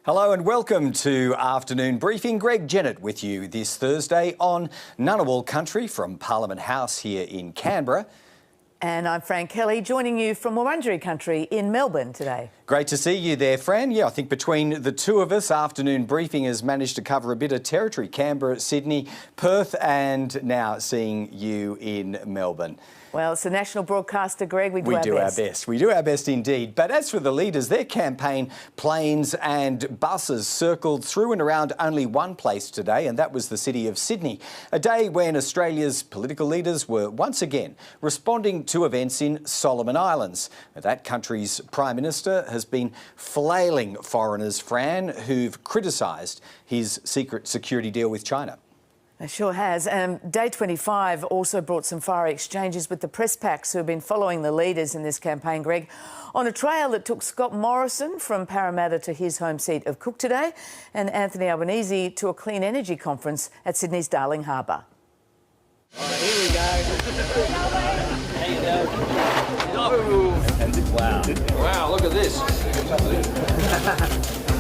Hello and welcome to Afternoon Briefing. Greg Jennett with you this Thursday on Ngunnawal Country from Parliament House here in Canberra. And I'm Fran Kelly, joining you from Wurundjeri Country in Melbourne today. Great to see you there, Fran. Yeah, I think between the two of us, Afternoon Briefing has managed to cover a bit of territory. Canberra, Sydney, Perth, and now seeing you in Melbourne. Well, it's a national broadcaster, Greg. We do our best. We do our best indeed. But as for the leaders, their campaign planes and buses circled through and around only one place today, and that was the city of Sydney. A day when Australia's political leaders were once again responding to events in Solomon Islands. That country's Prime Minister has been flailing foreigners, Fran, who've criticised his secret security deal with China. It sure has. Day 25 also brought some fiery exchanges with the press packs who have been following the leaders in this campaign, Greg, on a trail that took Scott Morrison from Parramatta to his home seat of Cook today and Anthony Albanese to a clean energy conference at Sydney's Darling Harbour. All right, here we go. How you doing? Wow. Wow, look at this.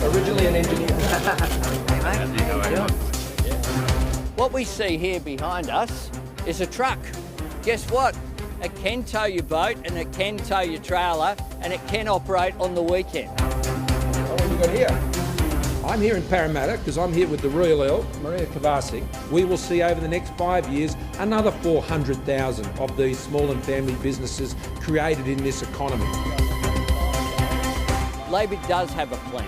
Originally an engineer. Hey, mate. How you doing? What we see here behind us is a truck. Guess what? It can tow your boat and it can tow your trailer and it can operate on the weekend. What have you got here? I'm here in Parramatta because I'm here with the Royal Earl, Maria Kovacic. We will see over the next 5 years another 400,000 of these small and family businesses created in this economy. Labor does have a plan.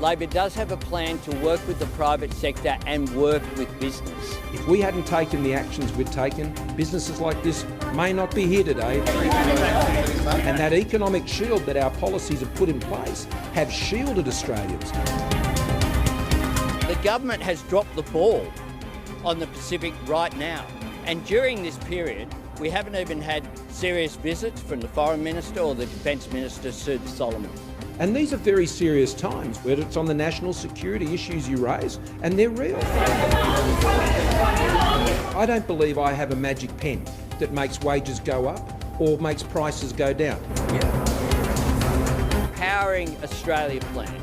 Labor does have a plan to work with the private sector and work with business. If we hadn't taken the actions we've taken, businesses like this may not be here today. And that economic shield that our policies have put in place have shielded Australians. The government has dropped the ball on the Pacific right now. And during this period, we haven't even had serious visits from the Foreign Minister or the Defence Minister to the Solomons. And these are very serious times where it's on the national security issues you raise, and they're real. I don't believe I have a magic pen that makes wages go up or makes prices go down. Powering Australia plan,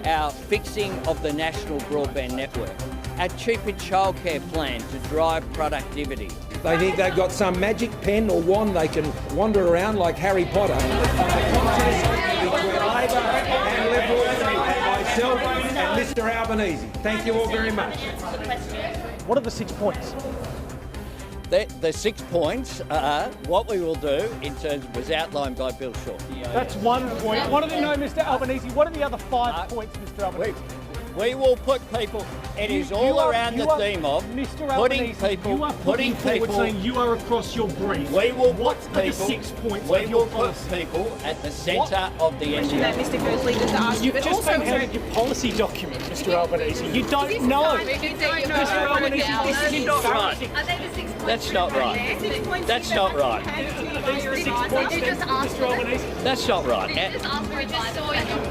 our fixing of the national broadband network, our cheaper childcare plan to drive productivity. They think they've got some magic pen or wand they can wander around like Harry Potter. The contest between Labor and Liberals and myself and Mr Albanese. Thank you all very much. What are the 6 points? The 6 points are what we will do in terms of was outlined by Bill Shaw. That's 1 point. What are the, no, Mr Albanese, what are the other 5 points, Mr Albanese? We will put people, it is all around the theme of Mr. putting people, you are putting people saying you are across your brief. We will put the people, 6 points we of your will policy? put people at the centre of the NDIS. Mr. Kersley just asked you, You've just been handed your policy document, Mr Albanese. You don't know. Mr Albanese, this is embarrassing. Are they the 6 points? That's not right. 6 points. That's not right. Did you just ask for it? That's not right. Just ask for advice.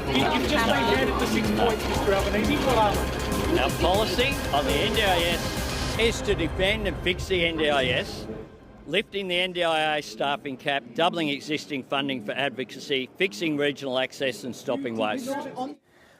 You've just been handed the 6 points, Mr Albanese. What are they? Our policy on the NDIS is to defend and fix the NDIS, lifting the NDIS staffing cap, doubling existing funding for advocacy, fixing regional access and stopping waste.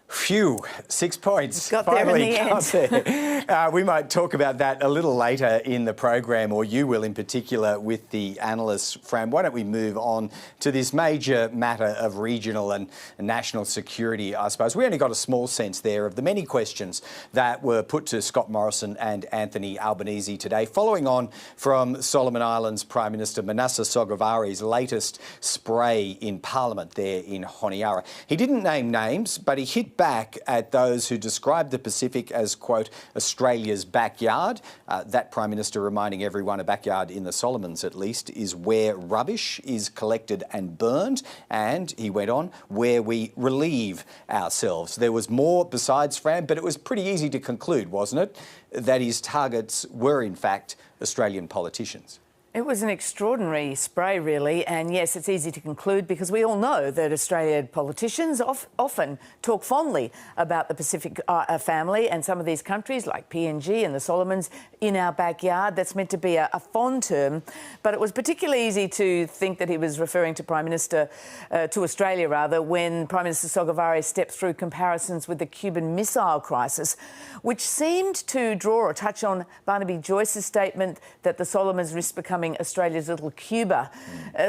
Phew, 6 points. Got there in the end. There. We might talk about that a little later in the program, or you will in particular with the analysts. Fran, why don't we move on to this major matter of regional and national security, I suppose. We only got a small sense there of the many questions that were put to Scott Morrison and Anthony Albanese today, following on from Solomon Islands Prime Minister Manasseh Sogavari's latest spray in Parliament there in Honiara. He didn't name names, but he hit back at those who described the Pacific as, quote, Australia's backyard. That Prime Minister reminding everyone a backyard in the Solomons, at least, is where rubbish is collected and burned. And, he went on, where we relieve ourselves. There was more besides, Fran, but it was pretty easy to conclude, wasn't it, that his targets were, in fact, Australian politicians. It was an extraordinary spray, really, and yes, it's easy to conclude because we all know that Australian politicians often talk fondly about the Pacific family and some of these countries like PNG and the Solomons in our backyard. That's meant to be a fond term, but it was particularly easy to think that he was referring to to Australia rather, when Prime Minister Sogavare stepped through comparisons with the Cuban Missile Crisis, which seemed to draw or touch on Barnaby Joyce's statement that the Solomons risk becoming Australia's little Cuba.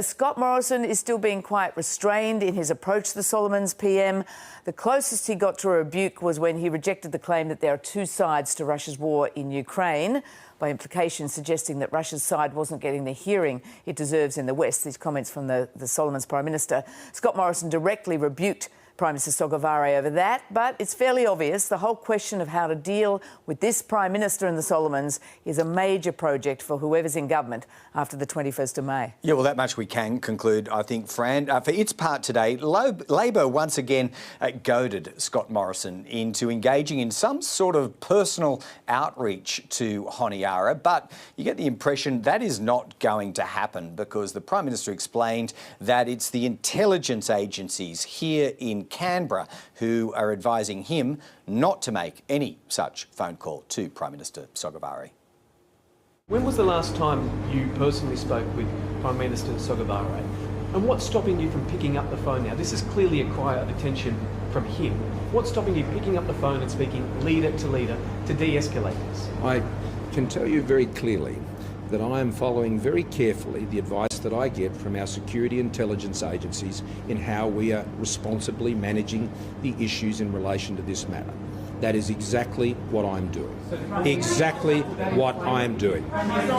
Scott Morrison is still being quite restrained in his approach to the Solomons PM. The closest he got to a rebuke was when he rejected the claim that there are two sides to Russia's war in Ukraine, by implication suggesting that Russia's side wasn't getting the hearing it deserves in the West. These comments from the Solomons Prime Minister. Scott Morrison directly rebuked Prime Minister Sogavare over that, but it's fairly obvious the whole question of how to deal with this Prime Minister and the Solomons is a major project for whoever's in government after the 21st of May. Yeah, well, that much we can conclude, I think, Fran. For its part today, Labor once again goaded Scott Morrison into engaging in some sort of personal outreach to Honiara, but you get the impression that is not going to happen because the Prime Minister explained that it's the intelligence agencies here in Canberra who are advising him not to make any such phone call to Prime Minister Sogavare. When was the last time you personally spoke with Prime Minister Sogavare? And what's stopping you from picking up the phone now? This is clearly a cry of attention from him. What's stopping you picking up the phone and speaking leader to de-escalate this? I can tell you very clearly that I am following very carefully the advice that I get from our security intelligence agencies in how we are responsibly managing the issues in relation to this matter. That is exactly what I'm doing. Exactly what I'm doing.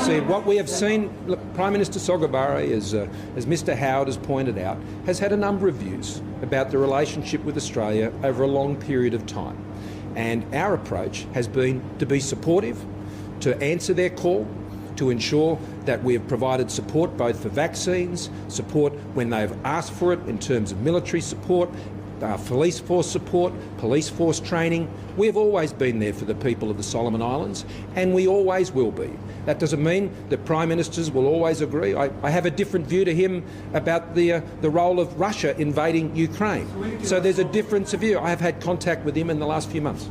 See, what we have seen, look, Prime Minister Sogavare, as Mr Howard has pointed out, has had a number of views about the relationship with Australia over a long period of time. And our approach has been to be supportive, to answer their call, to ensure that we have provided support both for vaccines, support when they've asked for it in terms of military support, police force support, police force training. We've always been there for the people of the Solomon Islands, and we always will be. That doesn't mean that Prime Ministers will always agree. I have a different view to him about the role of Russia invading Ukraine. So there's a difference of view. I have had contact with him in the last few months.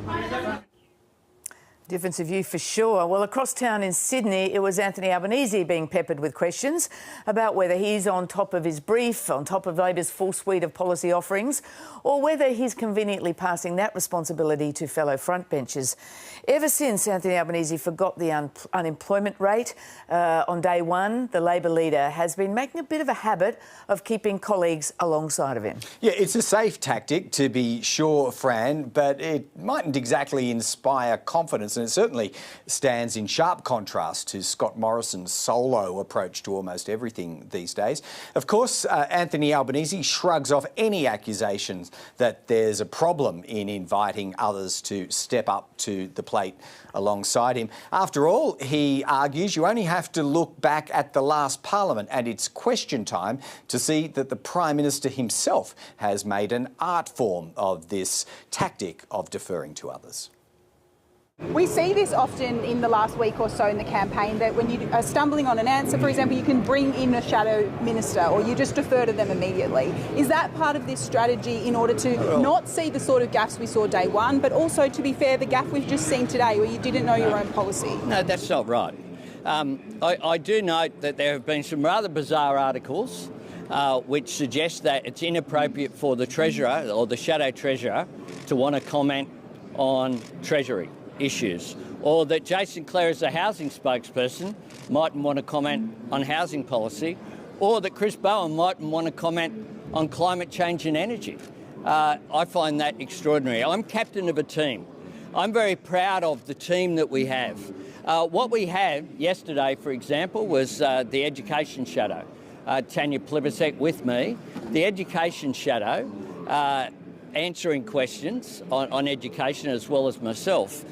Difference of view for sure. Well, across town in Sydney, it was Anthony Albanese being peppered with questions about whether he's on top of his brief, on top of Labor's full suite of policy offerings, or whether he's conveniently passing that responsibility to fellow frontbenchers. Ever since Anthony Albanese forgot the unemployment rate on day one, the Labor leader has been making a bit of a habit of keeping colleagues alongside of him. Yeah, it's a safe tactic, to be sure, Fran, but it mightn't exactly inspire confidence. And it certainly stands in sharp contrast to Scott Morrison's solo approach to almost everything these days. Of course, Anthony Albanese shrugs off any accusations that there's a problem in inviting others to step up to the plate alongside him. After all, he argues, you only have to look back at the last Parliament and it's question time to see that the Prime Minister himself has made an art form of this tactic of deferring to others. We see this often in the last week or so in the campaign, that when you are stumbling on an answer, for example, you can bring in a shadow minister or you just defer to them immediately. Is that part of this strategy in order to not see the sort of gaffes we saw day one, but also, to be fair, the gaffe we've just seen today where you didn't know your own policy? No, that's not right. I do note that there have been some rather bizarre articles which suggest that it's inappropriate for the Treasurer or the Shadow Treasurer to want to comment on Treasury issues, or that Jason Clare, as a housing spokesperson, mightn't want to comment on housing policy, or that Chris Bowen mightn't want to comment on climate change and energy. I find that extraordinary. I'm captain of a team. I'm very proud of the team that we have. What we had yesterday, for example, was the Education Shadow, Tanya Plibersek with me, the Education Shadow, answering questions on education as well as myself.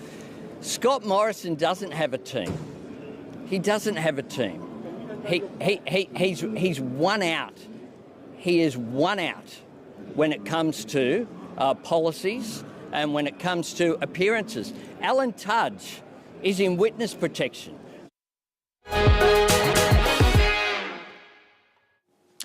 Scott Morrison doesn't have a team. He doesn't have a team. He's one out. He is one out when it comes to policies and when it comes to appearances. Allan Tudge is in witness protection.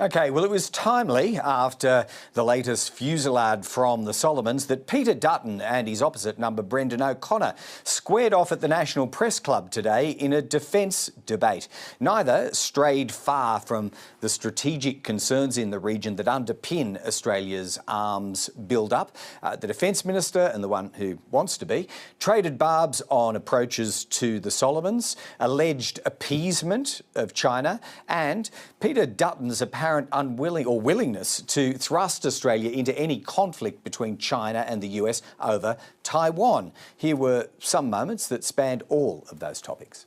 OK, well, it was timely after the latest fusillade from the Solomons that Peter Dutton and his opposite number, Brendan O'Connor, squared off at the National Press Club today in a defence debate. Neither strayed far from the strategic concerns in the region that underpin Australia's arms build-up. The Defence Minister, and the one who wants to be, traded barbs on approaches to the Solomons, alleged appeasement of China, and Peter Dutton's apparent willingness to thrust Australia into any conflict between China and the US over Taiwan. Here were some moments that spanned all of those topics.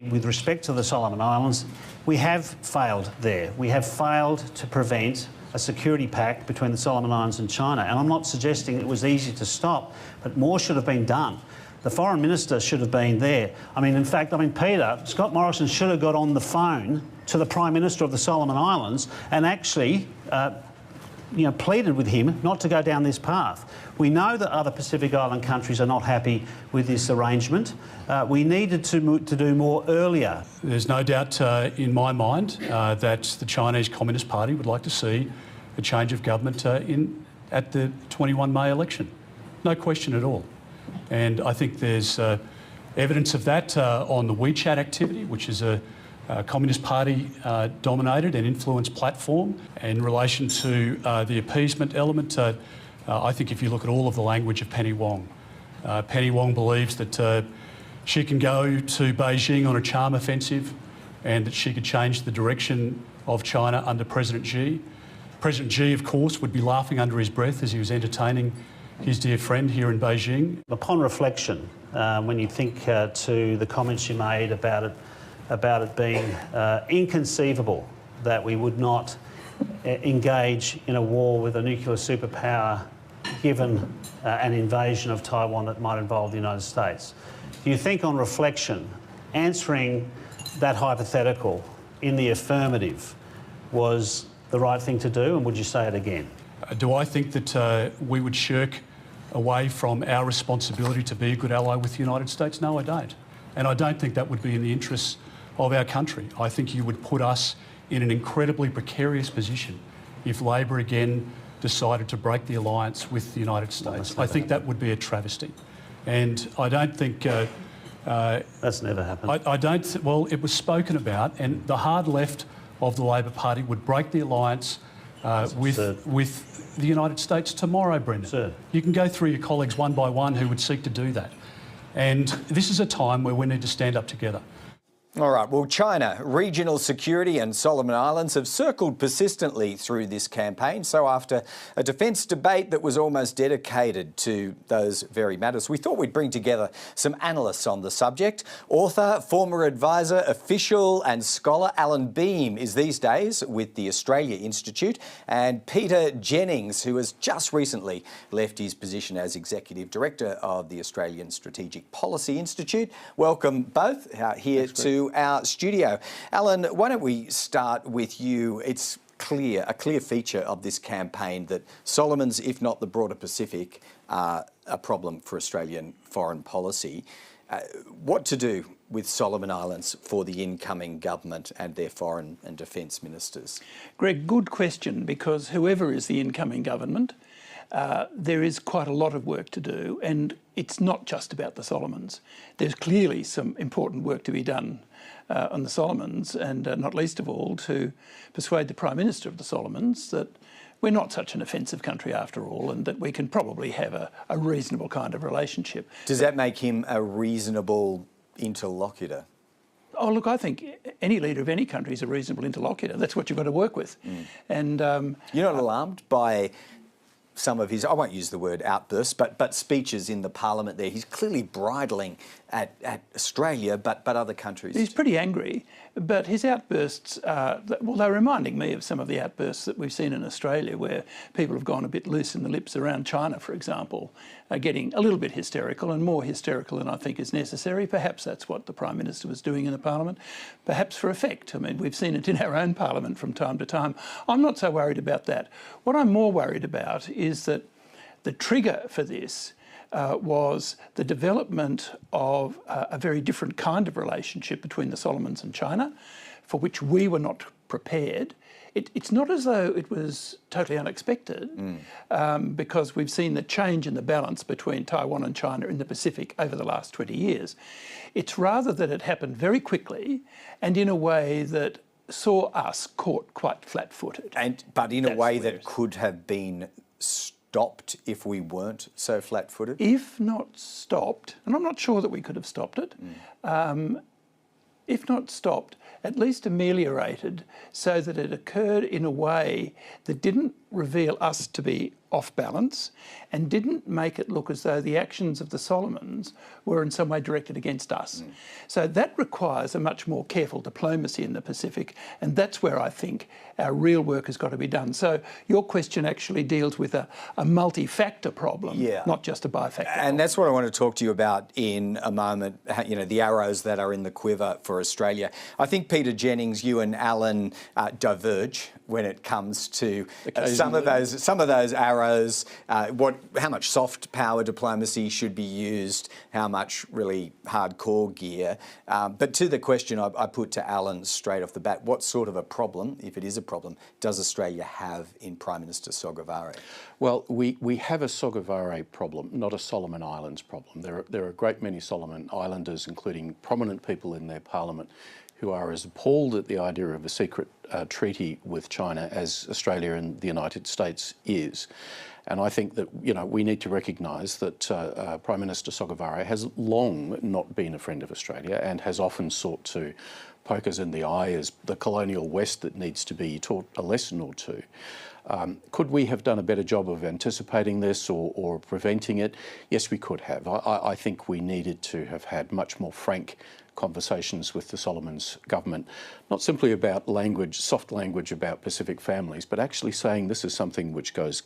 With respect to the Solomon Islands, we have failed there. We have failed to prevent a security pact between the Solomon Islands and China. And I'm not suggesting it was easy to stop, but more should have been done. The Foreign Minister should have been there. In fact, Scott Morrison should have got on the phone to the Prime Minister of the Solomon Islands and actually pleaded with him not to go down this path. We know that other Pacific Island countries are not happy with this arrangement. We needed to do more earlier. There's no doubt in my mind that the Chinese Communist Party would like to see a change of government at the 21 May election. No question at all. And I think there's evidence of that on the WeChat activity, which is a Communist Party dominated and influenced platform. In relation to the appeasement element, I think if you look at all of the language of Penny Wong believes that she can go to Beijing on a charm offensive and that she could change the direction of China under President Xi. President Xi, of course, would be laughing under his breath as he was entertaining his dear friend here in Beijing. Upon reflection, when you think to the comments you made about it being inconceivable that we would not engage in a war with a nuclear superpower given an invasion of Taiwan that might involve the United States. Do you think on reflection, answering that hypothetical in the affirmative was the right thing to do, and would you say it again? Do I think that we would shirk away from our responsibility to be a good ally with the United States? No, I don't. And I don't think that would be in the interests of our country. I think you would put us in an incredibly precarious position if Labor again decided to break the alliance with the United States. I think that would be a travesty. And I don't think... that's never happened. Well, it was spoken about, and the hard left of the Labor Party would break the alliance with the United States tomorrow, Brendan. Sir. You can go through your colleagues one by one who would seek to do that. And this is a time where we need to stand up together. All right, well, China, regional security and Solomon Islands have circled persistently through this campaign. So after a defence debate that was almost dedicated to those very matters, we thought we'd bring together some analysts on the subject. Author, former advisor, official and scholar Allan Behm is these days with the Australia Institute, and Peter Jennings, who has just recently left his position as Executive Director of the Australian Strategic Policy Institute. Welcome both here to our studio. Allan, why don't we start with you? It's a clear feature of this campaign that Solomons, if not the broader Pacific, are a problem for Australian foreign policy. What to do with Solomon Islands for the incoming government and their foreign and defence ministers? Greg, good question, because whoever is the incoming government, there is quite a lot of work to do, and it's not just about the Solomons. There's clearly some important work to be done on the Solomons, and not least of all to persuade the Prime Minister of the Solomons that we're not such an offensive country after all, and that we can probably have a reasonable kind of relationship. Does that make him a reasonable interlocutor? Oh, look, I think any leader of any country is a reasonable interlocutor. That's what you've got to work with. And you're not alarmed by some of his, I won't use the word outbursts, but speeches in the Parliament there? He's clearly bridling at Australia, but other countries. He's pretty angry, but his outbursts, they're reminding me of some of the outbursts that we've seen in Australia, where people have gone a bit loose in the lips around China, for example, getting a little bit hysterical, and more hysterical than I think is necessary. Perhaps that's what the Prime Minister was doing in the Parliament, perhaps for effect. I mean, we've seen it in our own Parliament from time to time. I'm not so worried about that. What I'm more worried about is that the trigger for this was the development of a very different kind of relationship between the Solomons and China. for which we were not prepared. It's not as though it was totally unexpected, because we've seen the change in the balance between Taiwan and China in the Pacific over the last 20 years. It's rather that it happened very quickly and in a way that saw us caught quite flat-footed. But in a way that could have been stopped if we weren't so flat-footed? If not stopped, and I'm not sure that we could have stopped it, if not stopped, at least ameliorated so that it occurred in a way that didn't reveal us to be off balance and didn't make it look as though the actions of the Solomons were in some way directed against us. So that requires a much more careful diplomacy in the Pacific, and that's where I think our real work has got to be done. So your question actually deals with a multi-factor problem, not just a bifactor problem. That's what I want to talk to you about in a moment, the arrows that are in the quiver for Australia. I think, Peter Jennings, you and Allan diverge when it comes to some of those arrows, how much soft power diplomacy should be used, how much really hardcore gear. But to the question I put to Allan straight off the bat, what sort of a problem, if it is a problem, does Australia have in Prime Minister Sogavare? Well, we have a Sogavare problem, not a Solomon Islands problem. There are a great many Solomon Islanders, including prominent people in their parliament, who are as appalled at the idea of a secret treaty with China as Australia and the United States is. And I think that, we need to recognise that Prime Minister Sogavare has long not been a friend of Australia and has often sought to poke us in the eye as the colonial West that needs to be taught a lesson or two. Could we have done a better job of anticipating this or preventing it? Yes, we could have. I think we needed to have had much more frank conversations with the Solomons government, not simply about language, soft language about Pacific families, but actually saying this is something which goes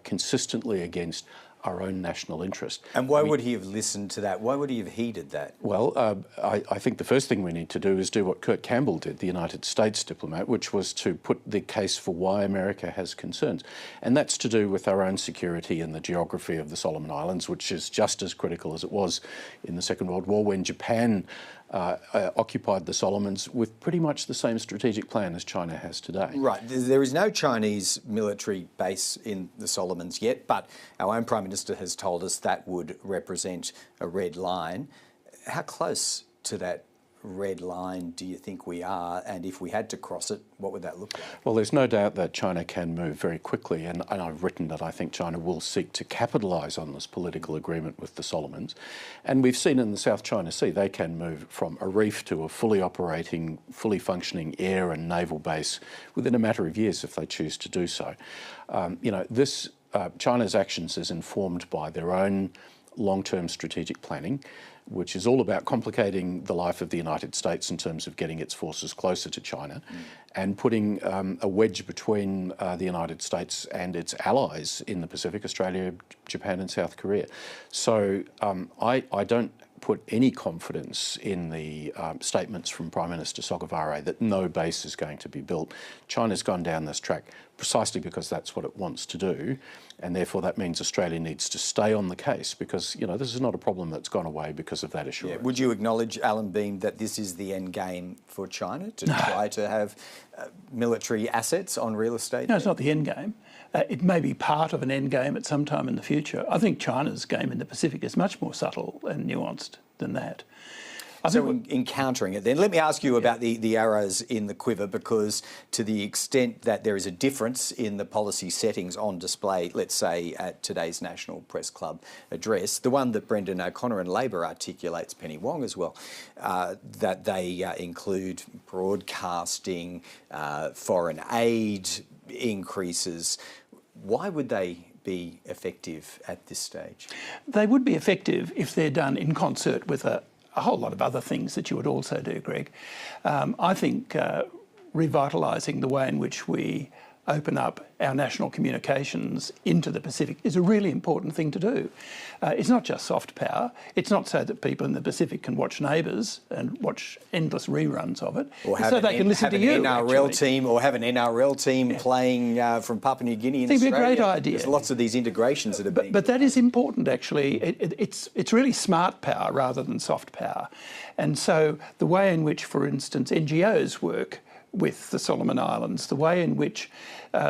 consistently against our own national interest. And why would he have listened to that? Why would he have heeded that? Well, I think the first thing we need to do is do what Kurt Campbell did, the United States diplomat, which was to put the case for why America has concerns. And that's to do with our own security and the geography of the Solomon Islands, which is just as critical as it was in the Second World War when Japan occupied the Solomons with pretty much the same strategic plan as China has today. Right. There is no Chinese military base in the Solomons yet, but our own Prime Minister has told us that would represent a red line. How close to that red line do you think we are? And if we had to cross it, what would that look like? Well, there's no doubt that China can move very quickly, and I've written that I think China will seek to capitalise on this political agreement with the Solomons. And we've seen in the South China Sea, they can move from a reef to a fully operating, fully functioning air and naval base within a matter of years if they choose to do so. China's actions is informed by their own long-term strategic planning, which is all about complicating the life of the United States in terms of getting its forces closer to China and putting a wedge between the United States and its allies in the Pacific, Australia, Japan and South Korea. So I don't put any confidence in the statements from Prime Minister Sogavare that no base is going to be built. China's gone down this track precisely because that's what it wants to do, and therefore that means Australia needs to stay on the case because, this is not a problem that's gone away because of that assurance. Yeah. Would you acknowledge, Allan Behm, that this is the end game for China, to try to have military assets on real estate? No, it's not the end game. It may be part of an end game at some time in the future. I think China's game in the Pacific is much more subtle and nuanced than that. So in countering it then, let me ask you about the arrows in the quiver, because to the extent that there is a difference in the policy settings on display, let's say at today's National Press Club address, the one that Brendan O'Connor and Labor articulates, Penny Wong as well, that they include broadcasting, foreign aid increases. Why would they be effective at this stage? They would be effective if they're done in concert with a whole lot of other things that you would also do, Greg. I think revitalising the way in which we open up our national communications into the Pacific is a really important thing to do. It's not just soft power. It's not so that people in the Pacific can watch Neighbours and watch endless reruns of it. Or have so they can listen to you, NRL team, or have an NRL team playing from Papua New Guinea in Australia. It'd be a great idea. There's lots of these integrations that are being... But that is important, actually. It's really smart power rather than soft power. And so the way in which, for instance, NGOs work with the Solomon Islands, the way in which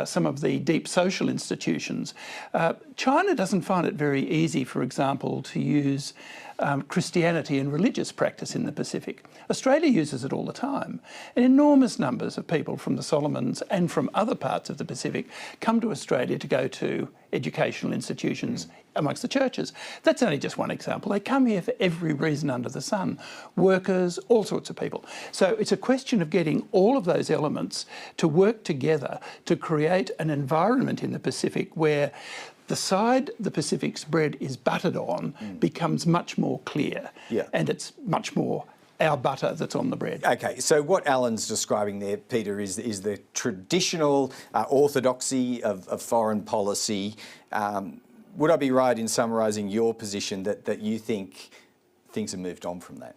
some of the deep social institutions. China doesn't find it very easy, for example, to use Christianity and religious practice in the Pacific. Australia uses it all the time. And enormous numbers of people from the Solomons and from other parts of the Pacific come to Australia to go to educational institutions amongst the churches. That's only just one example. They come here for every reason under the sun. Workers, all sorts of people. So it's a question of getting all of those elements to work together to create an environment in the Pacific where the side the Pacific's bread is buttered on becomes much more clear. Yeah. And it's much more our butter that's on the bread. Okay, so what Alan's describing there, Peter, is the traditional orthodoxy of foreign policy. Would I be right in summarising your position that you think things have moved on from that?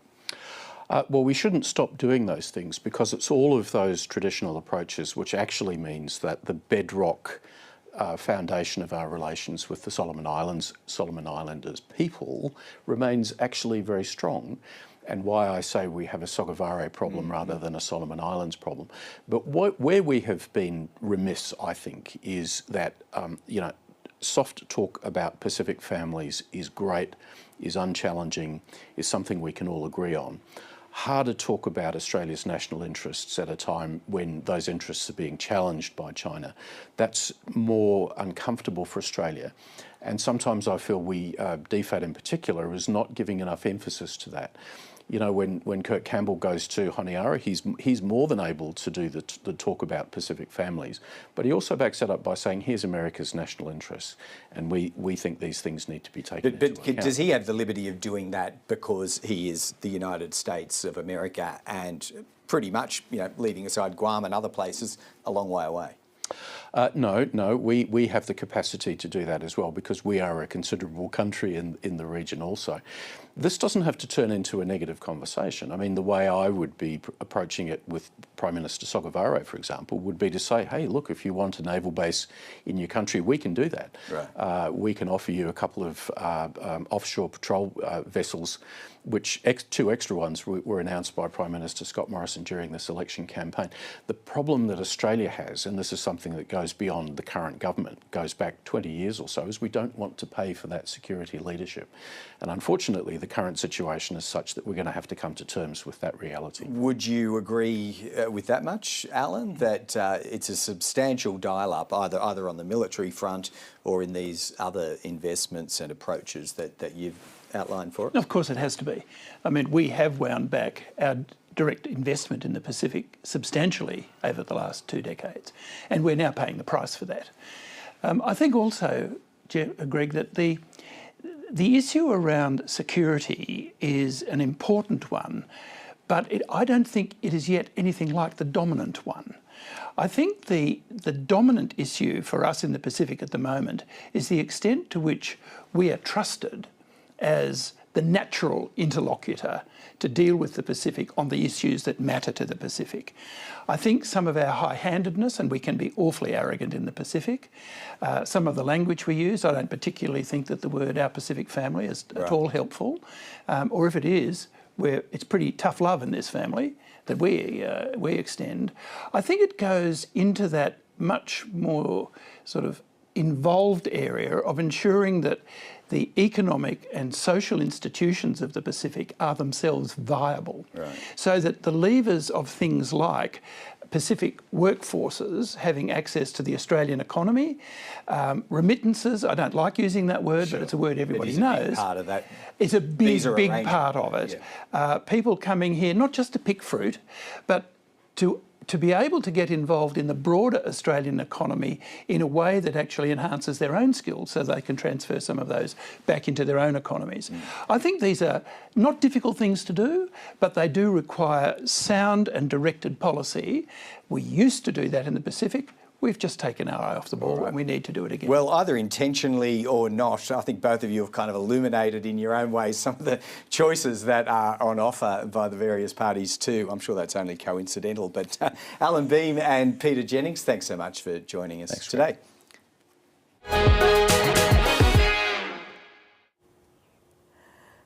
Well, we shouldn't stop doing those things because it's all of those traditional approaches which actually means that the bedrock foundation of our relations with the Solomon Islanders people remains actually very strong, and why I say we have a Sogavare problem rather than a Solomon Islands problem. But where we have been remiss, I think, is that soft talk about Pacific families is great, is unchallenging, is something we can all agree on. Harder talk about Australia's national interests at a time when those interests are being challenged by China. That's more uncomfortable for Australia. And sometimes I feel we, DFAT in particular, is not giving enough emphasis to that. You know, when Kirk Campbell goes to Honiara, he's more than able to do the talk about Pacific families, but he also backs that up by saying, here's America's national interests, and we think these things need to be taken into account. Does he have the liberty of doing that because he is the United States of America and pretty much, leaving aside Guam and other places, a long way away? No, we have the capacity to do that as well because we are a considerable country in the region also. This doesn't have to turn into a negative conversation. I mean, the way I would be approaching it with Prime Minister Sogavare, for example, would be to say, hey, look, if you want a naval base in your country, we can do that. Right. We can offer you a couple of offshore patrol vessels, which two extra ones were announced by Prime Minister Scott Morrison during this election campaign. The problem that Australia has, and this is something that goes beyond the current government, goes back 20 years or so, is we don't want to pay for that security leadership. And unfortunately, the current situation is such that we're going to have to come to terms with that reality. Would you agree with that much, Alan, that it's a substantial dial-up either on the military front or in these other investments and approaches that you've outlined for it? Of course it has to be. I mean, we have wound back our direct investment in the Pacific substantially over the last 2 decades, and we're now paying the price for that. I think also, Greg, that the issue around security is an important one, but I don't think it is yet anything like the dominant one. I think the dominant issue for us in the Pacific at the moment is the extent to which we are trusted as the natural interlocutor to deal with the Pacific on the issues that matter to the Pacific. I think some of our high-handedness, and we can be awfully arrogant in the Pacific, some of the language we use, I don't particularly think that the word "our Pacific family" is at all helpful, or if it is, it's pretty tough love in this family that we extend. I think it goes into that much more sort of involved area of ensuring that the economic and social institutions of the Pacific are themselves viable, so that the levers of things like Pacific workforces having access to the Australian economy, remittances, I don't like using that word, but it's a word everybody knows. It's a big part of that. It's a big part of it. Yeah. People coming here, not just to pick fruit, but to be able to get involved in the broader Australian economy in a way that actually enhances their own skills so they can transfer some of those back into their own economies. I think these are not difficult things to do, but they do require sound and directed policy. We used to do that in the Pacific. We've just taken our eye off the ball and we need to do it again. Well, either intentionally or not, I think both of you have kind of illuminated in your own ways some of the choices that are on offer by the various parties too. I'm sure that's only coincidental. But Allan Behm and Peter Jennings, thanks so much for joining us today.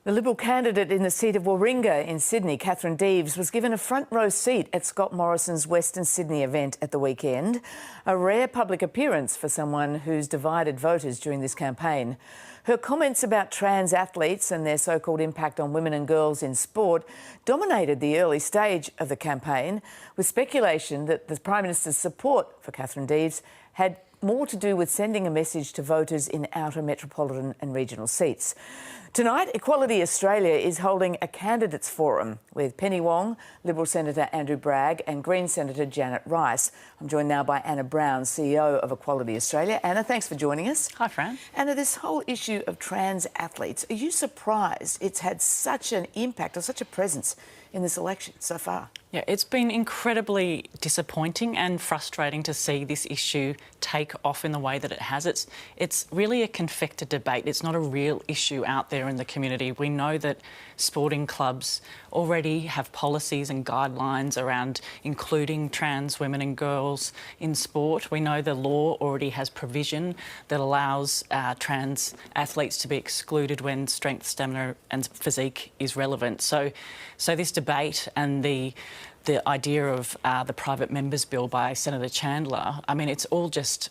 The Liberal candidate in the seat of Warringah in Sydney, Catherine Deves, was given a front row seat at Scott Morrison's Western Sydney event at the weekend, a rare public appearance for someone who's divided voters during this campaign. Her comments about trans athletes and their so-called impact on women and girls in sport dominated the early stage of the campaign, with speculation that the Prime Minister's support for Catherine Deves had more to do with sending a message to voters in outer metropolitan and regional seats. Tonight, Equality Australia is holding a candidates forum with Penny Wong, Liberal Senator Andrew Bragg and Green Senator Janet Rice. I'm joined now by Anna Brown, CEO of Equality Australia. Anna, thanks for joining us. Hi, Fran. Anna, this whole issue of trans athletes, are you surprised it's had such an impact or such a presence in this election so far? Yeah, it's been incredibly disappointing and frustrating to see this issue take off in the way that it has. It's really a confected debate. It's not a real issue out there in the community. We know that sporting clubs already have policies and guidelines around including trans women and girls in sport. We know the law already has provision that allows trans athletes to be excluded when strength, stamina and physique is relevant. So this debate and the idea of the private members bill by Senator Chandler, I mean, it's all just,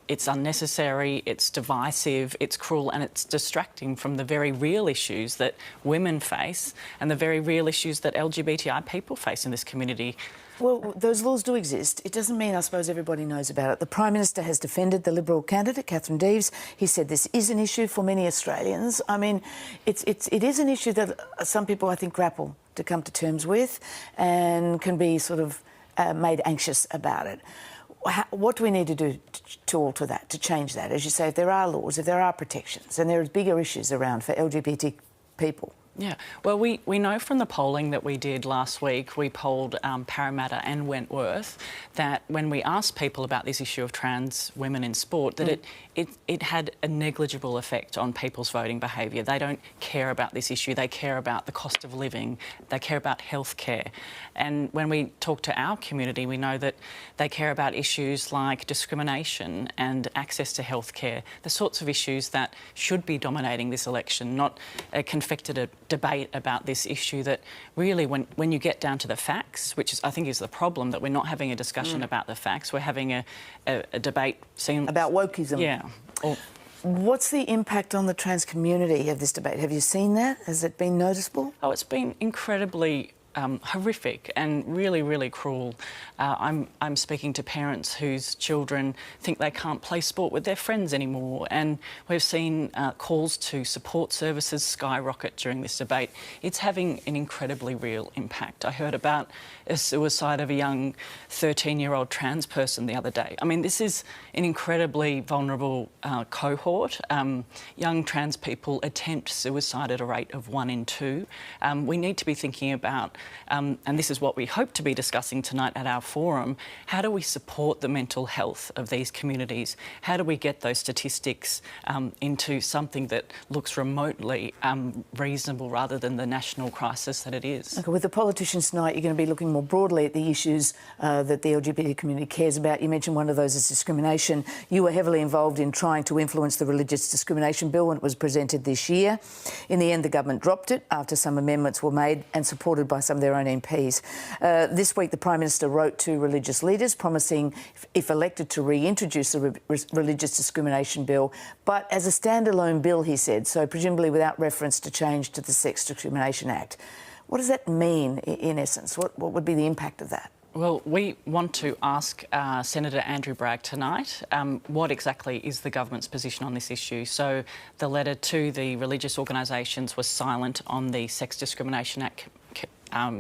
it's unnecessary, it's divisive, it's cruel and it's distracting from the very real issues that women face and the very real issues that LGBTI people face in this community. Well, those laws do exist. It doesn't mean, I suppose, everybody knows about it. The Prime Minister has defended the Liberal candidate, Catherine Deves. He said this is an issue for many Australians. I mean, it is an issue that some people, I think, grapple to come to terms with and can be sort of made anxious about it. What do we need to do to alter that, to change that? As you say, if there are laws, if there are protections and there are bigger issues around for LGBT people. Yeah, well, we know from the polling that we did last week, we polled Parramatta and Wentworth, that when we asked people about this issue of trans women in sport, that it had a negligible effect on people's voting behaviour. They don't care about this issue. They care about the cost of living. They care about healthcare. And when we talk to our community, we know that they care about issues like discrimination and access to healthcare, the sorts of issues that should be dominating this election, not a confected debate about this issue that really, when you get down to the facts, which is, I think is the problem, that we're not having a discussion about the facts, we're having a debate... about wokeism. Yeah. What's the impact on the trans community of this debate? Have you seen that? Has it been noticeable? Oh, it's been incredibly horrific and really, really cruel. I'm speaking to parents whose children think they can't play sport with their friends anymore, and we've seen calls to support services skyrocket during this debate. It's having an incredibly real impact. I heard about a suicide of a young 13-year-old trans person the other day. I mean, this is an incredibly vulnerable cohort. Young trans people attempt suicide at a rate of 1 in 2. We need to be thinking about, and this is what we hope to be discussing tonight at our forum, how do we support the mental health of these communities? How do we get those statistics into something that looks remotely reasonable rather than the national crisis that it is? Okay, with the politicians tonight, you're going to be looking more broadly at the issues that the LGBT community cares about. You mentioned one of those is discrimination. You were heavily involved in trying to influence the religious discrimination bill when it was presented this year. In the end, the government dropped it after some amendments were made and supported by some of their own MPs. This week, the Prime Minister wrote to religious leaders promising, if elected, to reintroduce the religious discrimination bill, but as a standalone bill, he said, so presumably without reference to change to the Sex Discrimination Act. What does that mean, in essence? What would be the impact of that? Well, we want to ask Senator Andrew Bragg tonight what exactly is the government's position on this issue. So the letter to the religious organisations was silent on the Sex Discrimination Act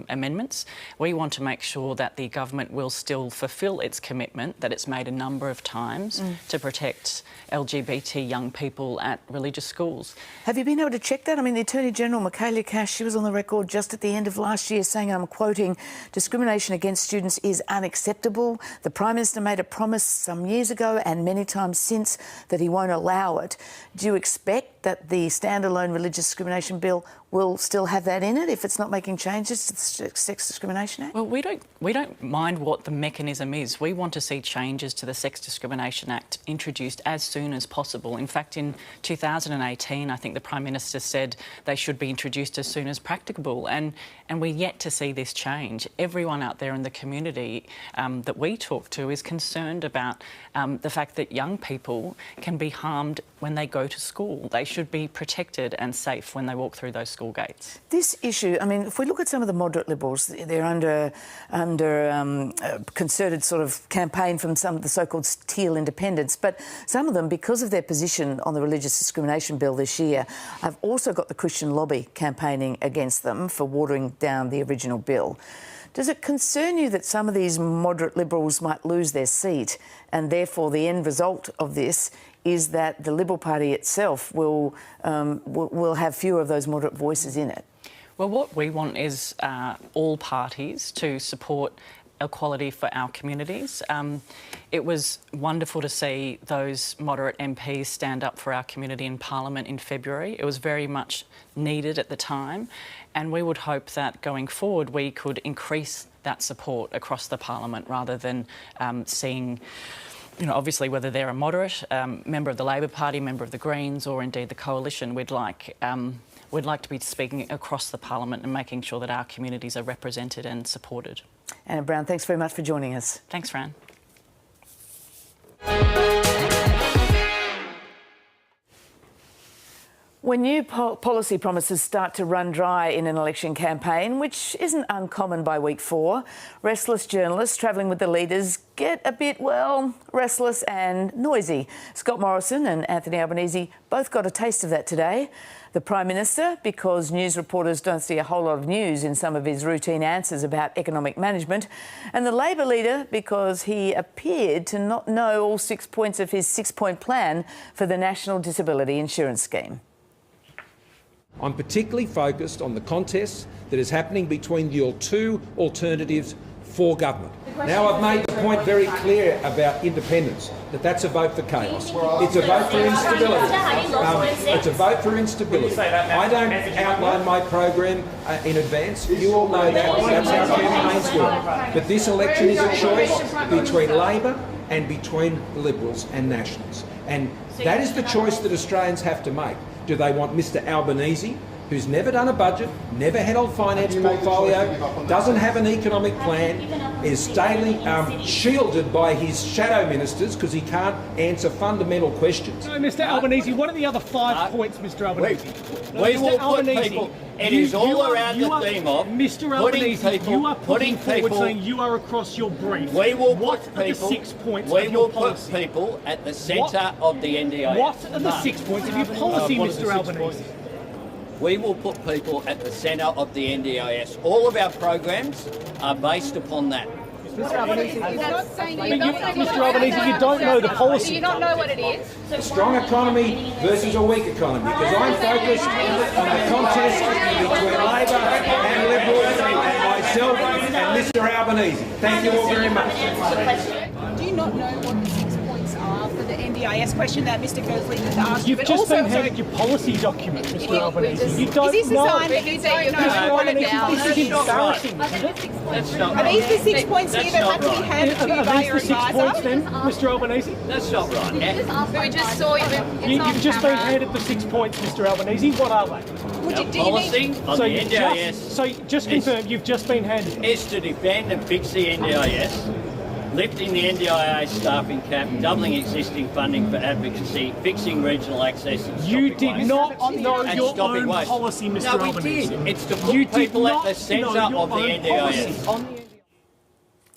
amendments. We want to make sure that the government will still fulfil its commitment that it's made a number of times to protect LGBT young people at religious schools. Have you been able to check that? I mean, the Attorney-General, Michaelia Cash, she was on the record just at the end of last year saying, I'm quoting, discrimination against students is unacceptable. The Prime Minister made a promise some years ago and many times since that he won't allow it. Do you expect expect that the standalone religious discrimination bill will still have that in it if it's not making changes to the Sex Discrimination Act? Well, we don't mind what the mechanism is. We want to see changes to the Sex Discrimination Act introduced as soon as possible. In fact, in 2018, I think the Prime Minister said they should be introduced as soon as practicable, and we're yet to see this change. Everyone out there in the community that we talk to is concerned about the fact that young people can be harmed when they go to school. They should be protected and safe when they walk through those school gates. This issue, I mean, if we look at some of the moderate Liberals, they're under a concerted sort of campaign from some of the so-called teal independents, but some of them, because of their position on the religious discrimination bill this year, have also got the Christian lobby campaigning against them for watering down the original bill. Does it concern you that some of these moderate Liberals might lose their seat, and therefore the end result of this is that the Liberal Party itself will have fewer of those moderate voices in it? Well, what we want is all parties to support equality for our communities. It was wonderful to see those moderate MPs stand up for our community in Parliament in February. It was very much needed at the time, and we would hope that going forward we could increase that support across the Parliament rather than seeing, obviously whether they're a moderate, member of the Labor Party, member of the Greens, or indeed the Coalition. We'd like to be speaking across the Parliament and making sure that our communities are represented and supported. Anna Brown, thanks very much for joining us. Thanks, Fran. When new policy promises start to run dry in an election campaign, which isn't uncommon by week 4, restless journalists travelling with the leaders get a bit, restless and noisy. Scott Morrison and Anthony Albanese both got a taste of that today. The Prime Minister, because news reporters don't see a whole lot of news in some of his routine answers about economic management, and the Labor leader, because he appeared to not know all 6 points of his 6-point plan for the National Disability Insurance Scheme. I'm particularly focused on the contest that is happening between the two alternatives for government. Now, I've made the point very clear about independence, that's a vote for chaos. It's a vote for instability. It's a vote for instability. I don't outline my program in advance. You all know that. That's how campaigns work. But this election is a choice between Labor and between Liberals and Nationals. And that is the choice that Australians have to make. Do they want Mr Albanese, who's never done a budget, never had a finance portfolio, doesn't have an economic plan, is daily shielded by his shadow ministers because he can't answer fundamental questions? No, Mr Albanese, what are the other 5 points, Mr Albanese? We will put people... It is all around the theme of Mr Albanese, you are putting forward saying you are across your brief. We will what put are people, the 6 points we of your will policy? put people at the centre of the NDIS. What are the 6 points of your policy, Mr Albanese? We will put people at the centre of the NDIS. All of our programs are based upon that. Mr Albanese, Mr Albanese, you don't know the policy. You don't know what it is? A strong economy versus a weak economy, because I'm focused on a contest between Labor and Liberals and myself and Mr Albanese. Thank you all very much. Do you not know what the 6 points are for the NDIS question that Mr Kersley has asked? You've just been handed your policy document, Mr Albanese. You don't know. Is this a sign that you don't know what it is? This is embarrassing, isn't it? That's not Are right. these the 6 points here that have to be handed to you by your Are these the 6 points advisor? then, Mr Albanese? That's not right. We just saw you. You've just been handed the 6 points, Mr Albanese. What are they? Our policy on the NDIS So just confirm, you've just been handed. is to defend and fix the NDIS, lifting the NDIS staffing cap, doubling existing funding for advocacy, fixing regional access and You stopping did waste. not know And your stopping own waste. policy, Mr No, we Albanese. did. It's to put You did people at not the centre know your of the own NDIS. policy.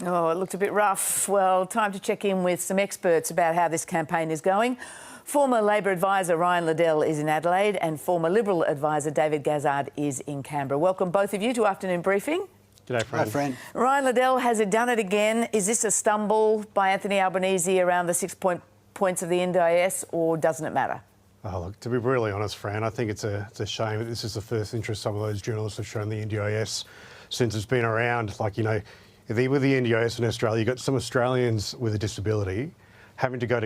Oh, it looked a bit rough. Well, time to check in with some experts about how this campaign is going. Former Labor advisor Ryan Liddell is in Adelaide and former Liberal advisor David Gazzard is in Canberra. Welcome both of you to Afternoon Briefing. G'day, Fran. Hi, Fran. Ryan Liddell, has it done it again? Is this a stumble by Anthony Albanese around the 6 points of the NDIS, or doesn't it matter? Oh, look, to be really honest, Fran, I think it's a shame that this is the first interest some of those journalists have shown the NDIS since it's been around. Like, with the NDIS in Australia, you've got some Australians with a disability having to go